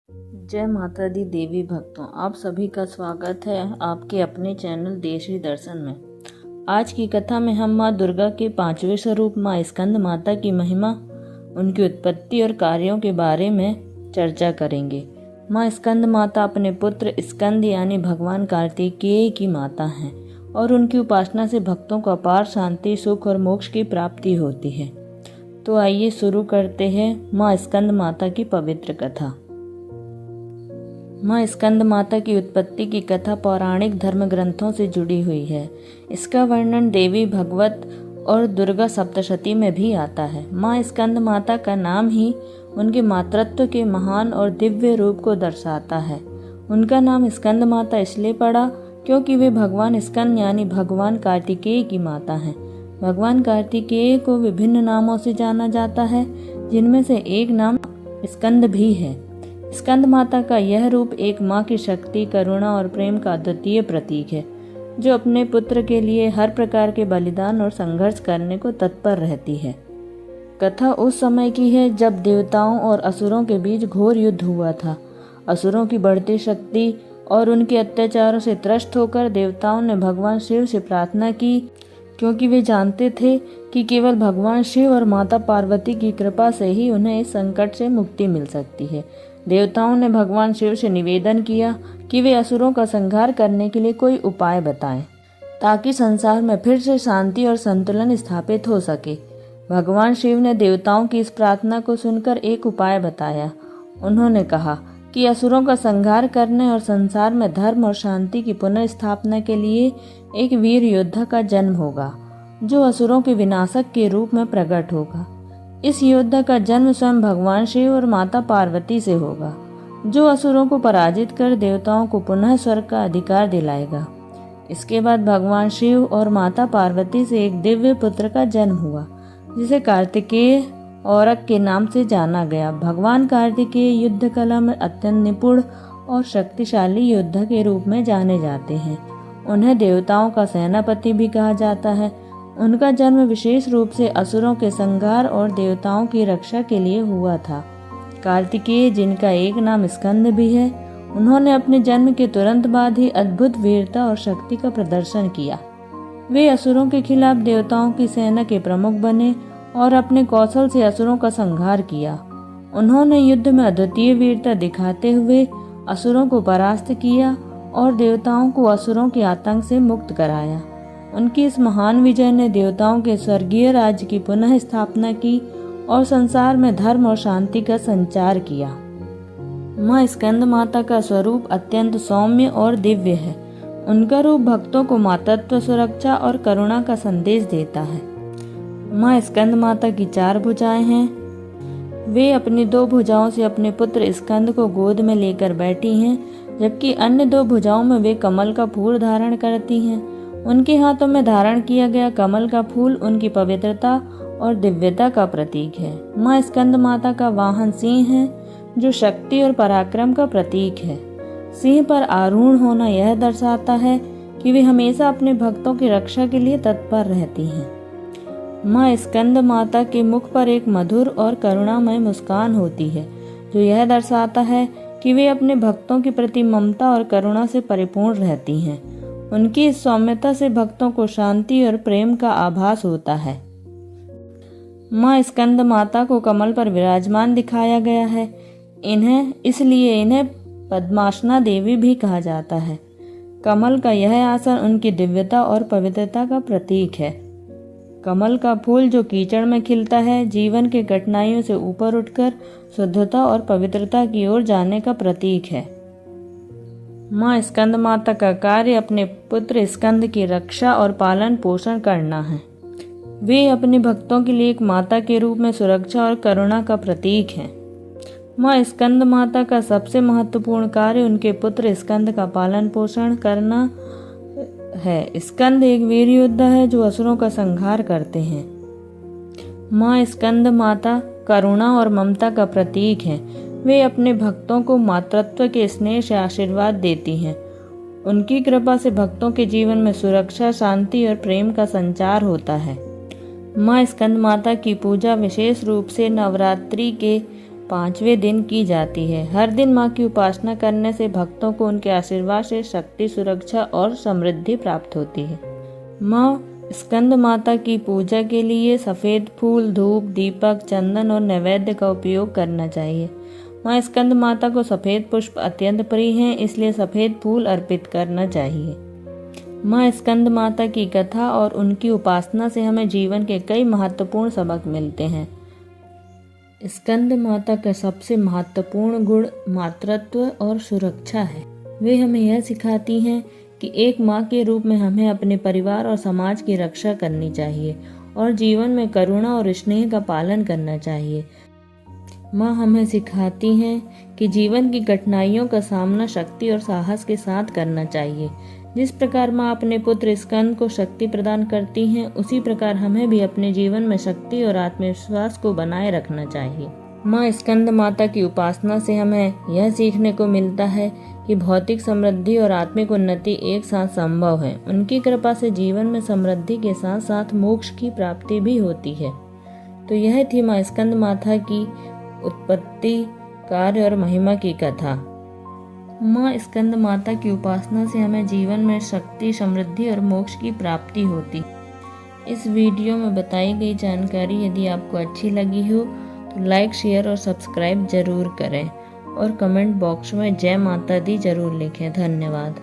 जय माता दी देवी भक्तों, आप सभी का स्वागत है आपके अपने चैनल देशी दर्शन में। आज की कथा में हम माँ दुर्गा के 5वें स्वरूप माँ स्कंद माता की महिमा, उनकी उत्पत्ति और कार्यों के बारे में चर्चा करेंगे। माँ स्कंद माता अपने पुत्र स्कंद यानी भगवान कार्तिकेय की माता हैं और उनकी उपासना से भक्तों को अपार शांति, सुख और मोक्ष की प्राप्ति होती है। तो आइए शुरू करते हैं माँ स्कंद माता की पवित्र कथा। माँ स्कंद माता की उत्पत्ति की कथा पौराणिक धर्म ग्रंथों से जुड़ी हुई है। इसका वर्णन देवी भगवत और दुर्गा सप्तशती में भी आता है। माँ स्कंद माता का नाम ही उनके मातृत्व के महान और दिव्य रूप को दर्शाता है। उनका नाम स्कंद माता इसलिए पड़ा क्योंकि वे भगवान स्कंद यानी भगवान कार्तिकेय की माता हैं। भगवान कार्तिकेय को विभिन्न नामों से जाना जाता है, जिनमें से एक नाम स्कंद भी है। स्कंद माता का यह रूप एक माँ की शक्ति, करुणा और प्रेम का अद्वितीय प्रतीक है, जो अपने पुत्र के लिए हर प्रकार के बलिदान और संघर्ष करने को तत्पर रहती है। कथा उस समय की है जब देवताओं और असुरों के बीच घोर युद्ध हुआ था। असुरों की बढ़ती शक्ति और उनके अत्याचारों से त्रस्त होकर देवताओं ने भगवान शिव से प्रार्थना की, क्योंकि वे जानते थे कि केवल भगवान शिव और माता पार्वती की कृपा से ही उन्हें इस संकट से मुक्ति मिल सकती है। देवताओं ने भगवान शिव से निवेदन किया कि वे असुरों का संहार करने के लिए कोई उपाय बताएं, ताकि संसार में फिर से शांति और संतुलन स्थापित हो सके। भगवान शिव ने देवताओं की इस प्रार्थना को सुनकर एक उपाय बताया। उन्होंने कहा कि असुरों का संहार करने और संसार में धर्म और शांति की पुनर्स्थापना के लिए एक वीर योद्धा का जन्म होगा, जो असुरों के विनाशक के रूप में प्रकट होगा। इस योद्धा का जन्म स्वयं भगवान शिव और माता पार्वती से होगा, जो असुरों को पराजित कर देवताओं को पुनः स्वर्ग का अधिकार दिलाएगा। इसके बाद भगवान शिव और माता पार्वती से एक दिव्य पुत्र का जन्म हुआ, जिसे कार्तिकेय औरक के नाम से जाना गया। भगवान कार्तिकेय युद्ध कला में अत्यंत निपुण और शक्तिशाली योद्धा के रूप में जाने जाते हैं। उन्हें देवताओं का सेनापति भी कहा जाता है। उनका जन्म विशेष रूप से असुरों के संहार और देवताओं की रक्षा के लिए हुआ था। कार्तिकेय, जिनका एक नाम स्कंद भी है, उन्होंने अपने जन्म के तुरंत बाद ही अद्भुत वीरता और शक्ति का प्रदर्शन किया। वे असुरों के खिलाफ देवताओं की सेना के प्रमुख बने और अपने कौशल से असुरों का संहार किया। उन्होंने युद्ध में अद्वितीय वीरता दिखाते हुए असुरों को परास्त किया और देवताओं को असुरों के आतंक से मुक्त कराया। उनकी इस महान विजय ने देवताओं के स्वर्गीय राज्य की पुनः स्थापना की और संसार में धर्म और शांति का संचार किया। माँ स्कंद माता का स्वरूप अत्यंत सौम्य और दिव्य है। उनका रूप भक्तों को मातृत्व, सुरक्षा और करुणा का संदेश देता है। माँ स्कंद माता की 4 भुजाएं हैं। वे अपनी 2 भुजाओं से अपने पुत्र स्कंद को गोद में लेकर बैठी हैं, जबकि अन्य 2 भुजाओं में वे कमल का फूल धारण करती हैं। उनके हाथों में धारण किया गया कमल का फूल उनकी पवित्रता और दिव्यता का प्रतीक है। माँ स्कंद माता का वाहन सिंह है, जो शक्ति और पराक्रम का प्रतीक है। सिंह पर आरूढ़ होना यह दर्शाता है कि वे हमेशा अपने भक्तों की रक्षा के लिए तत्पर रहती हैं। माँ स्कंद माता के मुख पर एक मधुर और करुणामय मुस्कान होती है, जो यह दर्शाता है कि वे अपने भक्तों के प्रति ममता और करुणा से परिपूर्ण रहती हैं। उनकी इस सौम्यता से भक्तों को शांति और प्रेम का आभास होता है। माँ स्कंद माता को कमल पर विराजमान दिखाया गया है। इसलिए इन्हें पद्मासना देवी भी कहा जाता है। कमल का यह आसन उनकी दिव्यता और पवित्रता का प्रतीक है। कमल का फूल जो कीचड़ में खिलता है, जीवन के कठिनाइयों से ऊपर उठकर शुद्धता और पवित्रता की ओर जाने का प्रतीक है। माँ स्कंद माता का कार्य अपने पुत्र स्कंद की रक्षा और पालन पोषण करना है। वे अपने भक्तों के लिए एक माता के रूप में सुरक्षा और करुणा का प्रतीक हैं। माँ स्कंद माता का सबसे महत्वपूर्ण कार्य उनके पुत्र स्कंद का पालन पोषण करना है। स्कंद एक वीर योद्धा है, जो असुरों का संहार करते हैं। माँ स्कंद माता करुणा और ममता का प्रतीक है। वे अपने भक्तों को मातृत्व के स्नेह से आशीर्वाद देती हैं। उनकी कृपा से भक्तों के जीवन में सुरक्षा, शांति और प्रेम का संचार होता है। माँ स्कंद माता की पूजा विशेष रूप से नवरात्रि के 5वें दिन की जाती है। हर दिन माँ की उपासना करने से भक्तों को उनके आशीर्वाद से शक्ति, सुरक्षा और समृद्धि प्राप्त होती है। माँ स्कंद माता की पूजा के लिए सफ़ेद फूल, धूप, दीपक, चंदन और नैवेद्य का उपयोग करना चाहिए। माँ स्कंद माता को सफ़ेद पुष्प अत्यंत प्रिय हैं, इसलिए सफ़ेद फूल अर्पित करना चाहिए। माँ स्कंद माता की कथा और उनकी उपासना से हमें जीवन के कई महत्वपूर्ण सबक मिलते हैं। स्कंद माता का सबसे महत्वपूर्ण गुण मातृत्व और सुरक्षा है। वे हमें यह सिखाती हैं कि एक माँ के रूप में हमें अपने परिवार और समाज की रक्षा करनी चाहिए और जीवन में करुणा और स्नेह का पालन करना चाहिए। माँ हमें सिखाती हैं कि जीवन की कठिनाइयों का सामना शक्ति और साहस के साथ करना चाहिए। जिस प्रकार माँ अपने पुत्र स्कंद को शक्ति प्रदान करती हैं, उसी प्रकार हमें भी अपने जीवन में शक्ति और आत्मविश्वास को बनाए रखना चाहिए। माँ स्कंद माता की उपासना से हमें यह सीखने को मिलता है कि भौतिक समृद्धि और आत्मिक उन्नति एक साथ संभव है। उनकी कृपा से जीवन में समृद्धि के साथ साथ मोक्ष की प्राप्ति भी होती है। तो यह थी माँ स्कंद माता की उत्पत्ति, कार्य और महिमा की कथा। माँ स्कंद माता की उपासना से हमें जीवन में शक्ति, समृद्धि और मोक्ष की प्राप्ति होती। इस वीडियो में बताई गई जानकारी यदि आपको अच्छी लगी हो तो लाइक, शेयर और सब्सक्राइब जरूर करें और कमेंट बॉक्स में जय माता दी जरूर लिखें। धन्यवाद।